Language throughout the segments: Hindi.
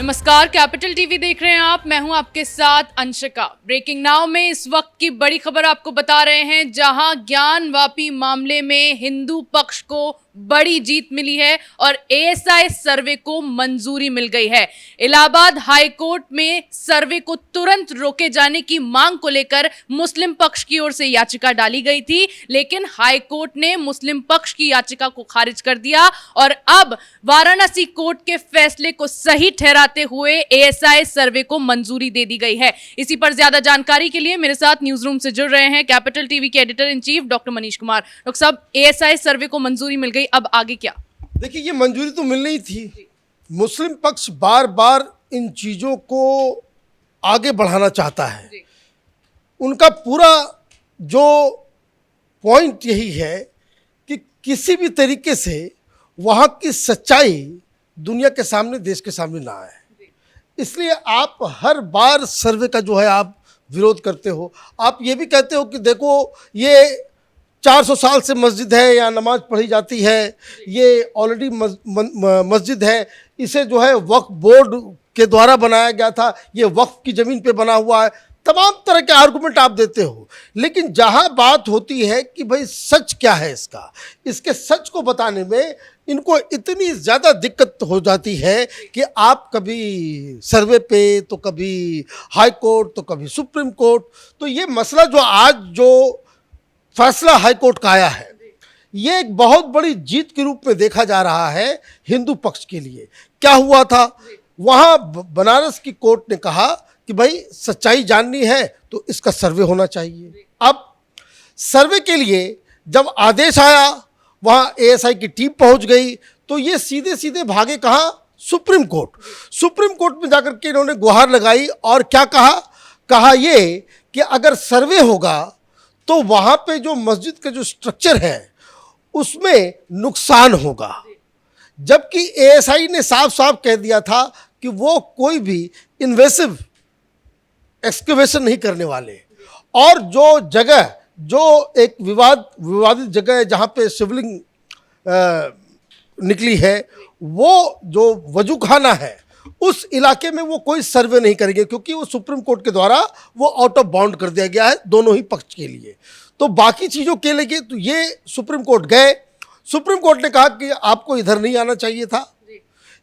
नमस्कार, कैपिटल टीवी देख रहे हैं आप। मैं हूं आपके साथ अंशिका। ब्रेकिंग नाउ में इस वक्त की बड़ी खबर आपको बता रहे हैं, जहां ज्ञानवापी मामले में हिंदू पक्ष को बड़ी जीत मिली है और एएसआई सर्वे को मंजूरी मिल गई है। इलाहाबाद हाई कोर्ट में सर्वे को तुरंत रोके जाने की मांग को लेकर मुस्लिम पक्ष की ओर से याचिका डाली गई थी, लेकिन हाई कोर्ट ने मुस्लिम पक्ष की याचिका को खारिज कर दिया और अब वाराणसी कोर्ट के फैसले को सही ठहराते हुए एएसआई सर्वे को मंजूरी दे दी गई है। इसी पर ज्यादा जानकारी के लिए मेरे साथ न्यूज रूम से जुड़ रहे हैं कैपिटल टीवी के editor in chief doctor Manish Kumar. Doctor साहब, एएसआई सर्वे को मंजूरी मिल गई, अब आगे क्या? देखिए, ये मंजूरी तो मिलनी ही थी। मुस्लिम पक्ष बार बार इन चीजों को आगे बढ़ाना चाहता है। उनका पूरा जो पॉइंट यही है कि किसी भी तरीके से वहाँ की सच्चाई दुनिया के सामने, देश के सामने ना आए। इसलिए आप हर बार सर्वे का जो है आप विरोध करते हो। आप ये भी कहते हो कि देखो, ये 400 साल से मस्जिद है, या नमाज पढ़ी जाती है, ये ऑलरेडी मस्जिद है, इसे जो है वक्फ बोर्ड के द्वारा बनाया गया था, ये वक्फ की ज़मीन पे बना हुआ है। तमाम तरह के आर्गुमेंट आप देते हो, लेकिन जहाँ बात होती है कि भाई सच क्या है इसका, इसके सच को बताने में इनको इतनी ज़्यादा दिक्कत हो जाती है कि आप कभी सर्वे पे, तो कभी हाई कोर्ट, तो कभी सुप्रीम कोर्ट। तो ये मसला जो आज जो फैसला हाई कोर्ट का आया है, ये एक बहुत बड़ी जीत के रूप में देखा जा रहा है हिंदू पक्ष के लिए। क्या हुआ था वहाँ बनारस की कोर्ट ने कहा कि भाई सच्चाई जाननी है तो इसका सर्वे होना चाहिए। अब सर्वे के लिए जब आदेश आया, वहाँ एएसआई की टीम पहुँच गई, तो ये सीधे सीधे भागे कहाँ? Supreme court. सुप्रीम कोर्ट में जाकर के इन्होंने गुहार लगाई और क्या कहा ये कि अगर सर्वे होगा तो वहाँ पे जो मस्जिद का जो स्ट्रक्चर है उसमें नुकसान होगा। जबकि एएसआई ने साफ साफ कह दिया था कि वो कोई भी इन्वेसिव एक्सकेवेशन नहीं करने वाले, और जो जगह, जो एक विवादित जगह है जहाँ पे शिवलिंग निकली है, वो जो वजू खाना है, उस इलाके में वो कोई सर्वे नहीं करेंगे, क्योंकि वो सुप्रीम कोर्ट के द्वारा वो आउट ऑफ बाउंड कर दिया गया है दोनों ही पक्ष के लिए। तो बाकी चीज़ों के लिए तो ये सुप्रीम कोर्ट गए। सुप्रीम कोर्ट ने कहा कि आपको इधर नहीं आना चाहिए था,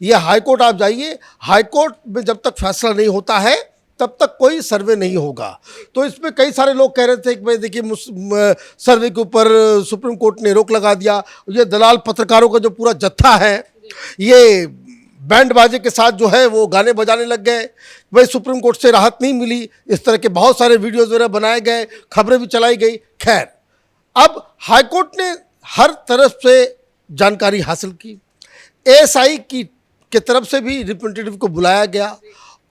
ये हाई कोर्ट आप जाइए। हाई कोर्ट में जब तक फैसला नहीं होता है तब तक कोई सर्वे नहीं होगा। तो इसमें कई सारे लोग कह रहे थे कि भाई देखिए, सर्वे के ऊपर सुप्रीम कोर्ट ने रोक लगा दिया। ये दलाल पत्रकारों का जो पूरा जत्था है, ये बैंड बाजे के साथ जो है वो गाने बजाने लग गए। भाई सुप्रीम कोर्ट से राहत नहीं मिली, इस तरह के बहुत सारे वीडियोज़ वगैरह बनाए गए, खबरें भी चलाई गई। खैर, अब हाई कोर्ट ने हर तरफ से जानकारी हासिल की। एएसआई के तरफ से भी रिप्रेजेंटेटिव को बुलाया गया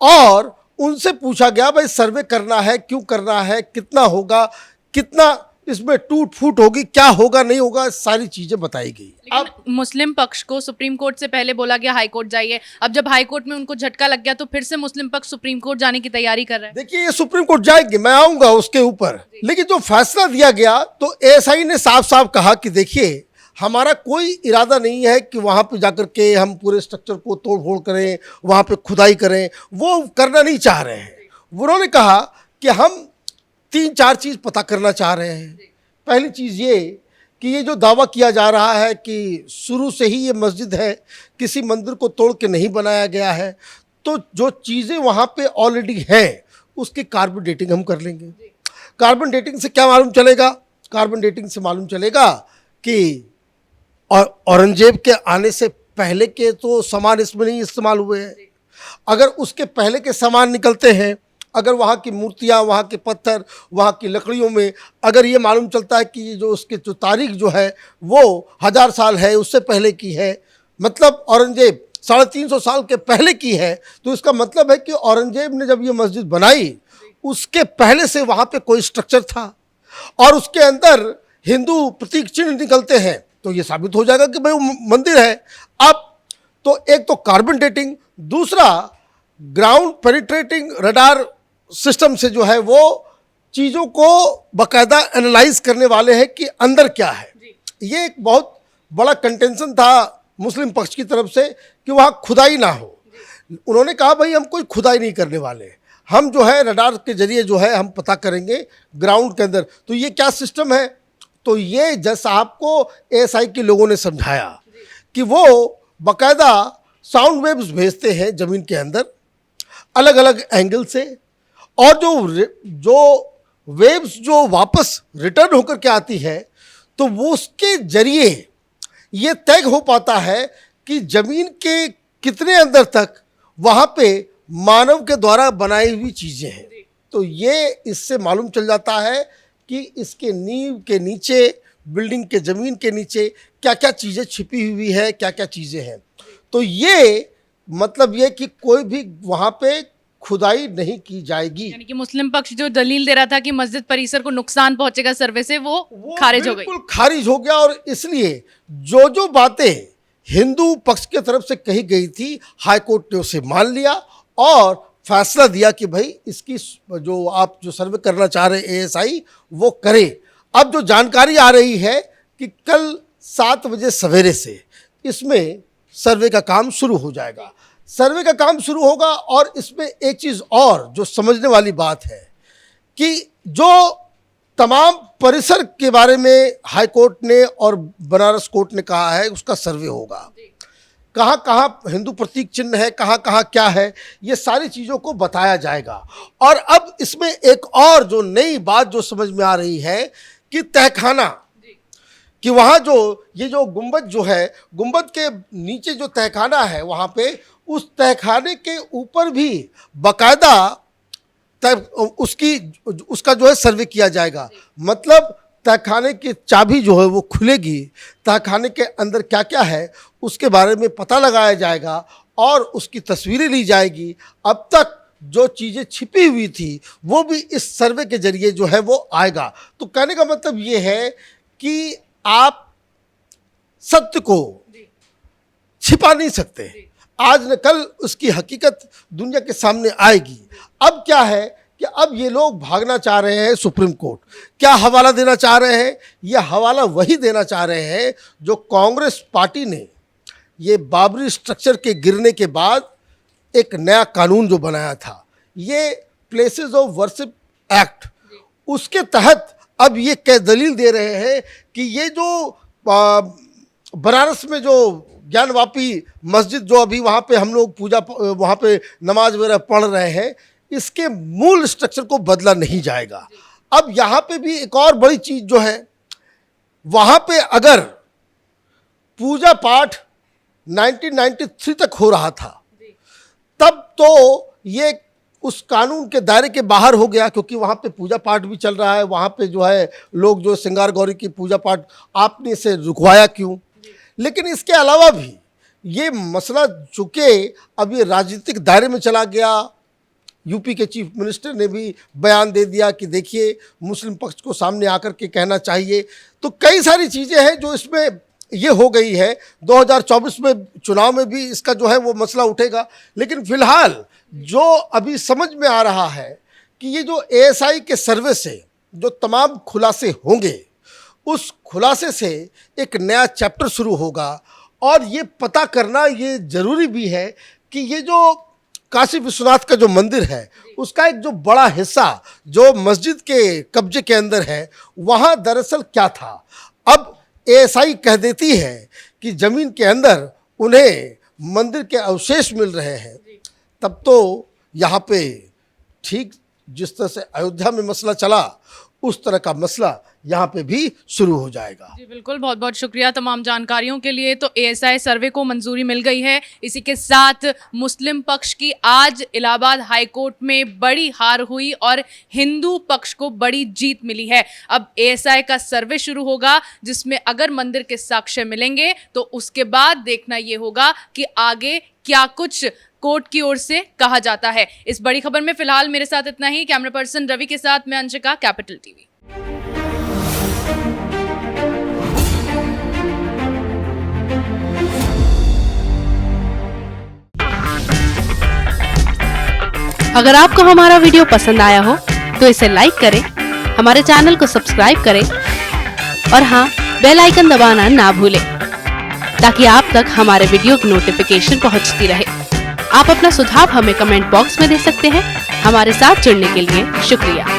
और उनसे पूछा गया भाई सर्वे करना है, क्यों करना है, कितना होगा, कितना इसमें टूट फूट होगी, क्या होगा नहीं होगा, सारी चीजें बताई गई। अब मुस्लिम पक्ष को सुप्रीम कोर्ट से पहले बोला गया हाई कोर्ट जाइए, अब जब हाई कोर्ट में उनको झटका लग गया तो फिर से मुस्लिम पक्ष सुप्रीम कोर्ट जाने की तैयारी कर रहे हैं। देखिए, ये सुप्रीम कोर्ट जाएंगे, मैं आऊंगा उसके ऊपर, लेकिन जो फैसला दिया गया तो एएसआई ने साफ साफ कहा कि देखिए, हमारा कोई इरादा नहीं है कि वहाँ पे जाकर के हम पूरे स्ट्रक्चर को तोड़ फोड़ करें, वहाँ पे खुदाई करें, वो करना नहीं चाह रहे हैं। उन्होंने कहा कि हम 3-4 चीज़ पता करना चाह रहे हैं। पहली चीज़ ये कि ये जो दावा किया जा रहा है कि शुरू से ही ये मस्जिद है, किसी मंदिर को तोड़ के नहीं बनाया गया है, तो जो चीज़ें वहाँ पे ऑलरेडी हैं उसकी कार्बन डेटिंग हम कर लेंगे। कार्बन डेटिंग से क्या मालूम चलेगा? कार्बन डेटिंग से मालूम चलेगा कि औरंगजेब के आने से पहले के तो सामान इसमें नहीं इस्तेमाल हुए हैं। अगर उसके पहले के सामान निकलते हैं, अगर वहाँ की मूर्तियाँ, वहाँ के पत्थर, वहाँ की लकड़ियों में अगर ये मालूम चलता है कि ये जो उसके जो तारीख जो है वो 1000 साल है, उससे पहले की है, मतलब औरंगजेब 350 साल के पहले की है, तो इसका मतलब है कि औरंगजेब ने जब ये मस्जिद बनाई उसके पहले से वहाँ पे कोई स्ट्रक्चर था और उसके अंदर हिंदू प्रतीक चिन्ह निकलते हैं, तो ये साबित हो जाएगा कि भाई वो मंदिर है। अब तो एक तो कार्बन डेटिंग, दूसरा ग्राउंड पेनिट्रेटिंग रडार सिस्टम से जो है वो चीज़ों को बाकायदा एनालाइज करने वाले हैं कि अंदर क्या है। ये एक बहुत बड़ा कंटेंशन था मुस्लिम पक्ष की तरफ से कि वहाँ खुदाई ना हो, उन्होंने कहा भाई हम कोई खुदाई नहीं करने वाले, हम जो है रडार के जरिए जो है हम पता करेंगे ग्राउंड के अंदर। तो ये क्या सिस्टम है? तो ये जज साहब को एएसआई के लोगों ने समझाया कि वो बाकायदा साउंड वेव्स भेजते हैं ज़मीन के अंदर अलग अलग एंगल से, और जो वेव्स जो वापस रिटर्न होकर के आती है तो वो उसके जरिए ये तय हो पाता है कि ज़मीन के कितने अंदर तक वहाँ पे मानव के द्वारा बनाई हुई चीज़ें हैं। तो ये इससे मालूम चल जाता है कि इसके नींव के नीचे, बिल्डिंग के ज़मीन के नीचे क्या क्या चीज़ें छिपी हुई है, क्या क्या चीज़ें हैं। तो ये मतलब ये कि कोई भी वहाँ पे खुदाई नहीं की जाएगी। यानी कि मुस्लिम पक्ष जो दलील दे रहा था कि मस्जिद परिसर को नुकसान पहुंचेगा सर्वे से, वो खारिज हो गई, बिल्कुल खारिज हो गया। और इसलिए जो बातें हिंदू पक्ष की तरफ से कही गई थी, हाई कोर्ट ने उसे मान लिया और फैसला दिया कि भाई इसकी जो आप जो सर्वे करना चाह रहे एएसआई वो करे। अब जो जानकारी आ रही है कि कल 7 बजे सवेरे से इसमें सर्वे का काम शुरू हो जाएगा, सर्वे का काम शुरू होगा। और इसमें एक चीज़ और जो समझने वाली बात है कि जो तमाम परिसर के बारे में हाई कोर्ट ने और बनारस कोर्ट ने कहा है उसका सर्वे होगा, कहाँ कहाँ हिंदू प्रतीक चिन्ह है, कहाँ कहाँ क्या है, ये सारी चीज़ों को बताया जाएगा। और अब इसमें एक और जो नई बात जो समझ में आ रही है कि तहखाना, कि वहाँ ये जो गुंबद जो है, गुंबद के नीचे जो तहखाना है वहाँ पे, उस तहखाने के ऊपर भी बाकायदा उसका जो है सर्वे किया जाएगा। मतलब तहखाने की चाबी जो है वो खुलेगी, तहखाने के अंदर क्या क्या है उसके बारे में पता लगाया जाएगा और उसकी तस्वीरें ली जाएगी। अब तक जो चीज़ें छिपी हुई थी वो भी इस सर्वे के जरिए जो है वो आएगा। तो कहने का मतलब ये है कि आप सत्य को छिपा नहीं सकते, आज न कल उसकी हकीकत दुनिया के सामने आएगी। अब क्या है कि अब ये लोग भागना चाह रहे हैं सुप्रीम कोर्ट। क्या हवाला देना चाह रहे हैं? ये हवाला वही देना चाह रहे हैं जो कांग्रेस पार्टी ने ये बाबरी स्ट्रक्चर के गिरने के बाद एक नया कानून जो बनाया था, ये प्लेसेस ऑफ वर्शिप एक्ट, उसके तहत अब ये क्या दलील दे रहे हैं कि ये जो बनारस में जो ज्ञानवापी मस्जिद जो अभी वहाँ पे हम लोग पूजा, वहाँ पे नमाज वगैरह पढ़ रहे हैं, इसके मूल स्ट्रक्चर को बदला नहीं जाएगा। अब यहाँ पे भी एक और बड़ी चीज़ जो है, वहाँ पे अगर पूजा पाठ 1993 तक हो रहा था तब तो ये उस कानून के दायरे के बाहर हो गया, क्योंकि वहाँ पे पूजा पाठ भी चल रहा है, वहाँ पे जो है लोग जो श्रृंगार गौरी की पूजा पाठ, आपने इसे रुकवाया क्यों? लेकिन इसके अलावा भी ये मसला चूँकि अब ये राजनीतिक दायरे में चला गया, यूपी के चीफ मिनिस्टर ने भी बयान दे दिया कि देखिए मुस्लिम पक्ष को सामने आकर के कहना चाहिए। तो कई सारी चीज़ें हैं जो इसमें ये हो गई है। 2024 में चुनाव में भी इसका जो है वो मसला उठेगा। लेकिन फिलहाल जो अभी समझ में आ रहा है कि ये जो एएसआई के सर्वे से जो तमाम खुलासे होंगे, उस खुलासे से एक नया चैप्टर शुरू होगा। और ये पता करना ये ज़रूरी भी है कि ये जो काशी विश्वनाथ का जो मंदिर है उसका एक जो बड़ा हिस्सा जो मस्जिद के कब्जे के अंदर है, वहाँ दरअसल क्या था। अब एएसआई कह देती है कि ज़मीन के अंदर उन्हें मंदिर के अवशेष मिल रहे हैं, तब तो यहाँ पे ठीक जिस तरह से अयोध्या में मसला चला उस तरह का मसला यहाँ पे भी शुरू हो जाएगा। जी बिल्कुल, बहुत बहुत शुक्रिया तमाम जानकारियों के लिए। तो एएसआई सर्वे को मंजूरी मिल गई है। इसी के साथ मुस्लिम पक्ष की आज इलाहाबाद हाई कोर्ट में बड़ी हार हुई और हिंदू पक्ष को बड़ी जीत मिली है। अब एएसआई का सर्वे शुरू होगा जिसमें अगर मंदिर के साक्ष्य मिलेंगे तो उसके बाद देखना ये होगा कि आगे क्या कुछ कोर्ट की ओर से कहा जाता है। इस बड़ी खबर में फिलहाल मेरे साथ इतना ही। कैमरा पर्सन रवि के साथ मैं अंशिका, कैपिटल टीवी। अगर आपको हमारा वीडियो पसंद आया हो तो इसे लाइक करें, हमारे चैनल को सब्सक्राइब करें और हाँ, बेल आइकन दबाना ना भूलें ताकि आप तक हमारे वीडियो की नोटिफिकेशन पहुंचती रहे। आप अपना सुझाव हमें कमेंट बॉक्स में दे सकते हैं। हमारे साथ जुड़ने के लिए शुक्रिया।